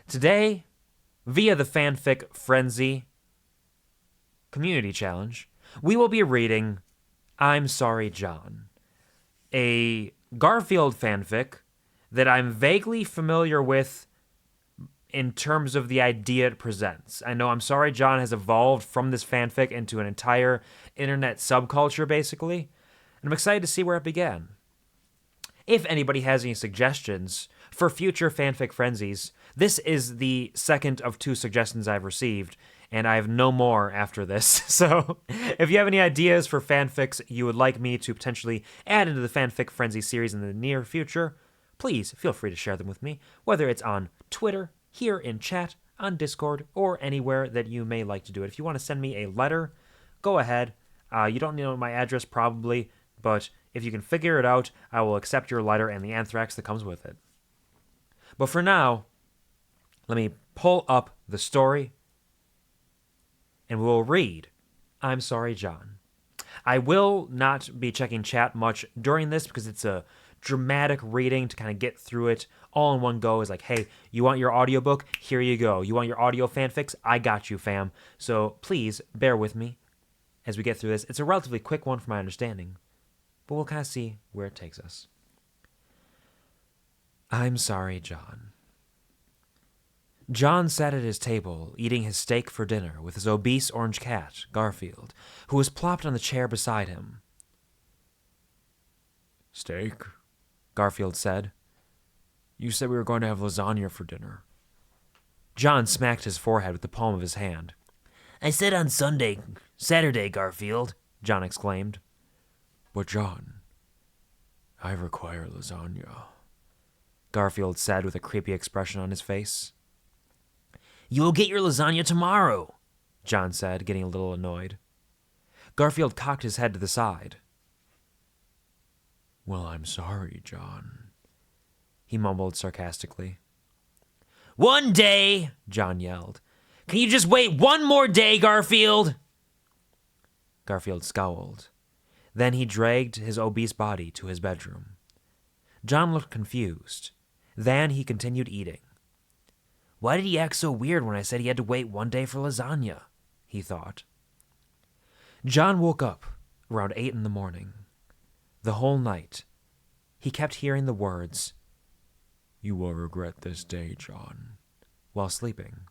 Today, via the Fanfic Frenzy Community Challenge, we will be reading I'm Sorry Jon, a Garfield fanfic that I'm vaguely familiar with in terms of the idea it presents. I know I'm Sorry Jon has evolved from this fanfic into an entire internet subculture, basically, and I'm excited to see where it began. If anybody has any suggestions for future fanfic frenzies, this is the second of 2 suggestions I've received, and I have no more after this. So if you have any ideas for fanfics you would like me to potentially add into the Fanfic Frenzy series in the near future, please feel free to share them with me, whether it's on Twitter, here in chat, on Discord, or anywhere that you may like to do it. If you want to send me a letter, go ahead. You don't know my address probably, but if you can figure it out, I will accept your letter and the anthrax that comes with it. But for now, let me pull up the story and we'll read I'm Sorry Jon. I will not be checking chat much during this because it's a dramatic reading to kind of get through it all in one go. Is like, hey, you want your audiobook? Here you go. You want your audio fanfics? I got you, fam. So please bear with me as we get through this. It's a relatively quick one from my understanding, but we'll kind of see where it takes us. I'm Sorry Jon. Jon sat at his table, eating his steak for dinner with his obese orange cat, Garfield, who was plopped on the chair beside him. Steak? Garfield said. You said we were going to have lasagna for dinner. Jon smacked his forehead with the palm of his hand. I said on Saturday, Garfield, Jon exclaimed. But Jon, I require lasagna, Garfield said with a creepy expression on his face. You will get your lasagna tomorrow, Jon said, getting a little annoyed. Garfield cocked his head to the side. Well, I'm sorry, Jon, he mumbled sarcastically. One day, Jon yelled. Can you just wait one more day, Garfield? Garfield scowled. Then he dragged his obese body to his bedroom. Jon looked confused. Then he continued eating. Why did he act so weird when I said he had to wait one day for lasagna? He thought. Jon woke up around 8 in the morning. The whole night, he kept hearing the words, You will regret this day, Jon, while sleeping.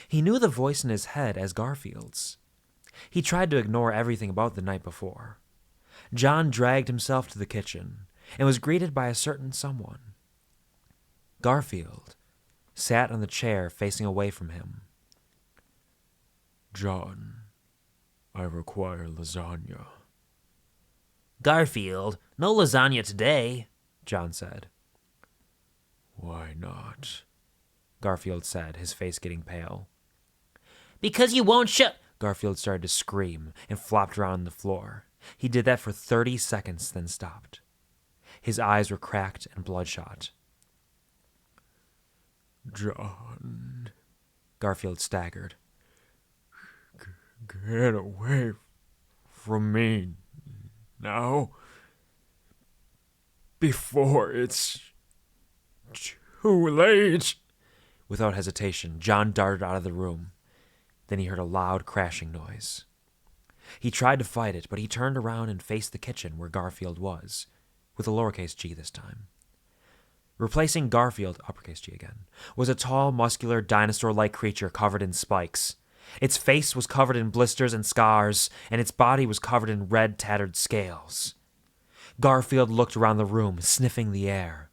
He knew the voice in his head as Garfield's. He tried to ignore everything about the night before. Jon dragged himself to the kitchen and was greeted by a certain someone. Garfield sat on the chair facing away from him. Jon, I require lasagna. Garfield, no lasagna today, Jon said. Why not? Garfield said, his face getting pale. Because you won't shut... Garfield started to scream and flopped around on the floor. He did that for 30 seconds, then stopped. His eyes were cracked and bloodshot. Jon, Garfield staggered. Get away from me now, before it's too late. Without hesitation, Jon darted out of the room. Then he heard a loud crashing noise. He tried to fight it, but he turned around and faced the kitchen where Garfield was, with a lowercase g this time. Replacing Garfield, uppercase G again, was a tall, muscular, dinosaur-like creature covered in spikes. Its face was covered in blisters and scars, and its body was covered in red, tattered scales. Garfield looked around the room, sniffing the air.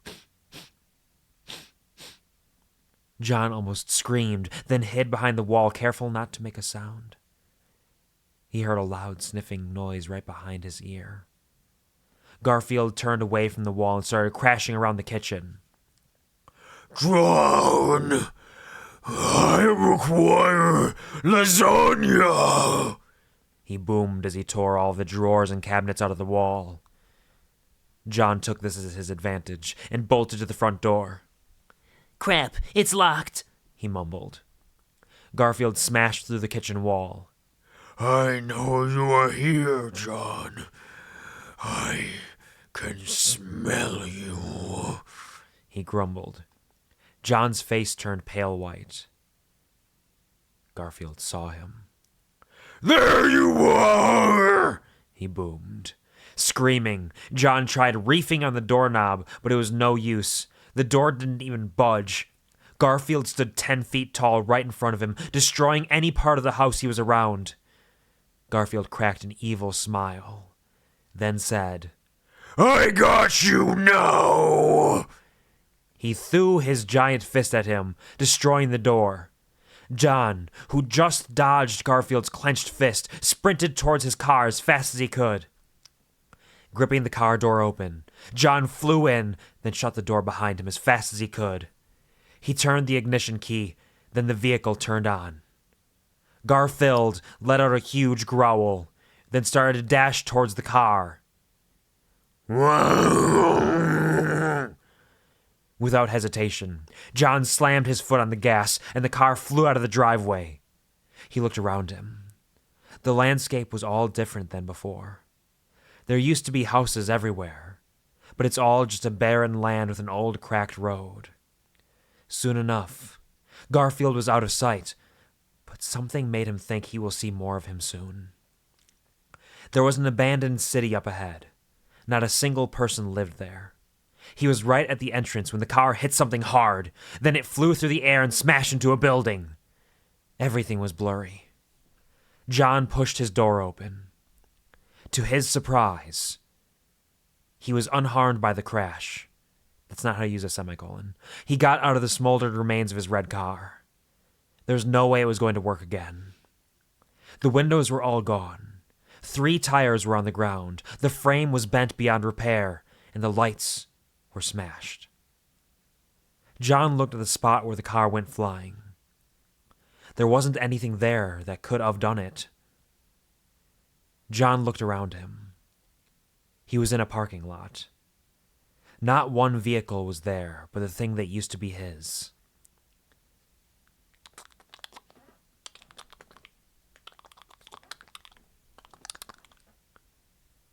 Jon almost screamed, then hid behind the wall, careful not to make a sound. He heard a loud sniffing noise right behind his ear. Garfield turned away from the wall and started crashing around the kitchen. Jon, I require lasagna, he boomed as he tore all the drawers and cabinets out of the wall. Jon took this as his advantage and bolted to the front door. Crap, it's locked, he mumbled. Garfield smashed through the kitchen wall. I know you are here, Jon. I can smell you, he grumbled. John's face turned pale white. Garfield saw him. There you are! He boomed. Screaming, John tried reefing on the doorknob, but it was no use. The door didn't even budge. Garfield stood 10 feet tall right in front of him, destroying any part of the house he was around. Garfield cracked an evil smile, then said, I got you now! He threw his giant fist at him, destroying the door. John, who just dodged Garfield's clenched fist, sprinted towards his car as fast as he could. Gripping the car door open, John flew in, then shut the door behind him as fast as he could. He turned the ignition key, then the vehicle turned on. Garfield let out a huge growl, then started to dash towards the car. Without hesitation, John slammed his foot on the gas, and the car flew out of the driveway. He looked around him. The landscape was all different than before. There used to be houses everywhere, but it's all just a barren land with an old cracked road. Soon enough, Garfield was out of sight, but something made him think he will see more of him soon. There was an abandoned city up ahead. Not a single person lived there. He was right at the entrance when the car hit something hard. Then it flew through the air and smashed into a building. Everything was blurry. John pushed his door open. To his surprise, he was unharmed by the crash. That's not how you use a semicolon. He got out of the smoldered remains of his red car. There was no way it was going to work again. The windows were all gone. 3 tires were on the ground. The frame was bent beyond repair, and the lights were smashed. John looked at the spot where the car went flying. There wasn't anything there that could have done it. John looked around him. He was in a parking lot. Not one vehicle was there, but the thing that used to be his.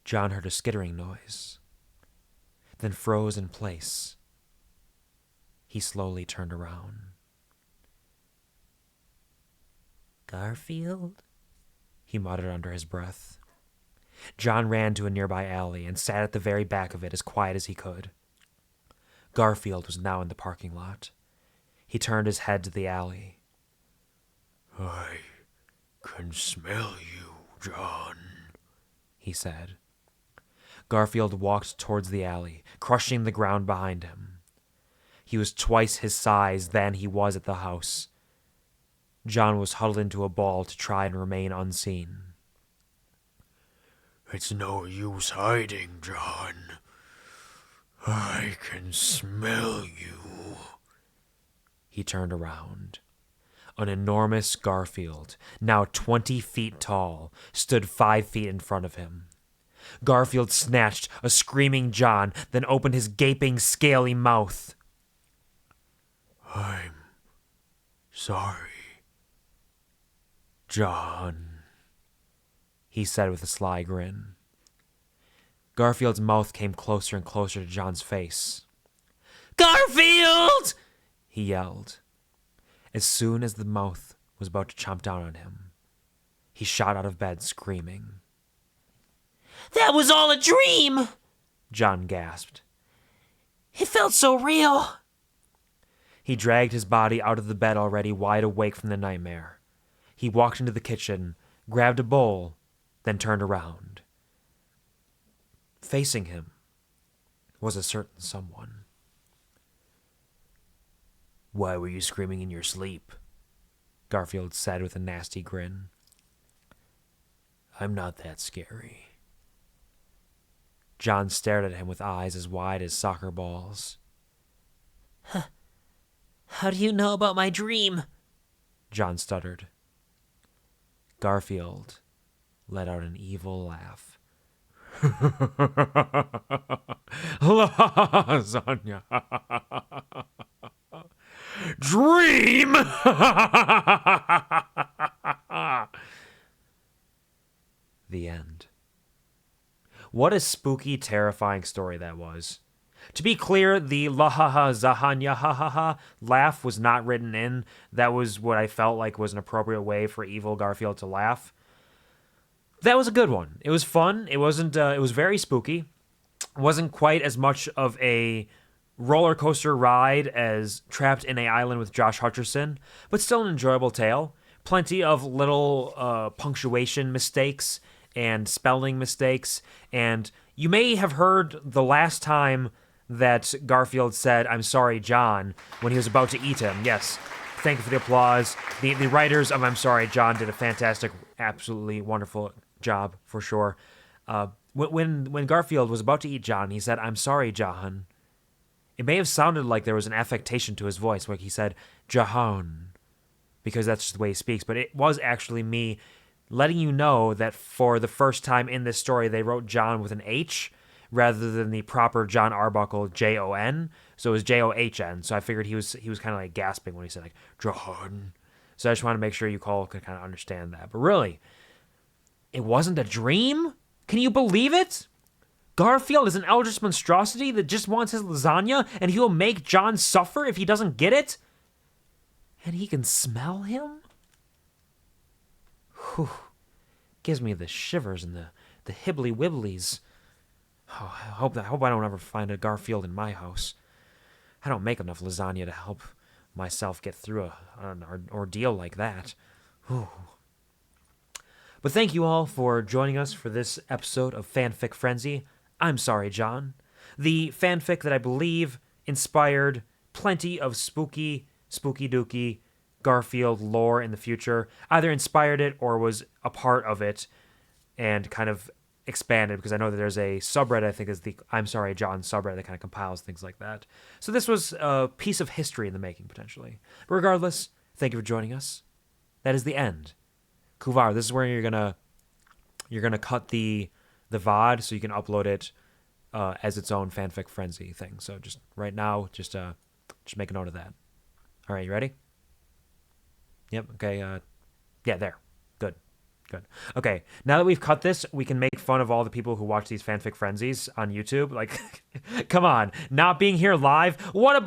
John heard a skittering noise, then froze in place. He slowly turned around. Garfield? He muttered under his breath. John ran to a nearby alley and sat at the very back of it as quiet as he could. Garfield was now in the parking lot. He turned his head to the alley. I can smell you, John, he said. Garfield walked towards the alley, crushing the ground behind him. He was twice his size than he was at the house. John was huddled into a ball to try and remain unseen. It's no use hiding, John. I can smell you. He turned around. An enormous Garfield, now 20 feet tall, stood 5 feet in front of him. Garfield snatched a screaming John, then opened his gaping, scaly mouth. I'm sorry, John, he said with a sly grin. Garfield's mouth came closer and closer to John's face. Garfield! He yelled. As soon as the mouth was about to chomp down on him, he shot out of bed screaming. That was all a dream, John gasped. It felt so real. He dragged his body out of the bed already wide awake from the nightmare. He walked into the kitchen, grabbed a bowl, then turned around. Facing him was a certain someone. Why were you screaming in your sleep? Garfield said with a nasty grin. I'm not that scary. John stared at him with eyes as wide as soccer balls. How do you know about my dream? John stuttered. Garfield let out an evil laugh. Lasagna. Dream! The end. What a spooky, terrifying story that was. To be clear, the la ha ha zahanya ha ha ha laugh was not written in. That was what I felt like was an appropriate way for evil Garfield to laugh. That was a good one. It was fun. It wasn't. It was very spooky. It wasn't quite as much of a roller coaster ride as Trapped in a Island with Josh Hutcherson, but still an enjoyable tale. Plenty of little punctuation mistakes and spelling mistakes, and you may have heard the last time that Garfield said, "I'm sorry, John," when he was about to eat him. Yes, thank you for the applause. The writers of "I'm Sorry, John" did a fantastic, absolutely wonderful job for sure. When Garfield was about to eat John, he said, "I'm sorry, John." It may have sounded like there was an affectation to his voice, where he said, "Jahan," because that's just the way he speaks, but it was actually me letting you know that for the first time in this story, they wrote John with an H rather than the proper John Arbuckle Jon. So it was John. So I figured he was kind of like gasping when he said like Jahan. So I just want to make sure you all could kind of understand that. But really, it wasn't a dream? Can you believe it? Garfield is an eldritch monstrosity that just wants his lasagna, and he will make John suffer if he doesn't get it? And he can smell him? Whew. Gives me the shivers and the hibbly wibblies. Oh, I hope I don't ever find a Garfield in my house. I don't make enough lasagna to help myself get through an ordeal like that. Whew. But thank you all for joining us for this episode of Fanfic Frenzy. I'm Sorry, John. The fanfic that I believe inspired plenty of spooky dooky Garfield lore in the future. Either inspired it or was a part of it and kind of expanded, because I know that there's a subreddit, I think is the I'm Sorry, John subreddit, that kind of compiles things like that. So this was a piece of history in the making, potentially. But regardless, thank you for joining us. That is the end. Kuvar, this is where you're gonna cut the VOD so you can upload it as its own Fanfic Frenzy thing. So just right now, just make a note of that. All right, you ready? Yep. Okay. Yeah, there. Good. Okay, now that we've cut this, we can make fun of all the people who watch these Fanfic Frenzies on YouTube. Like, come on, not being here live. What a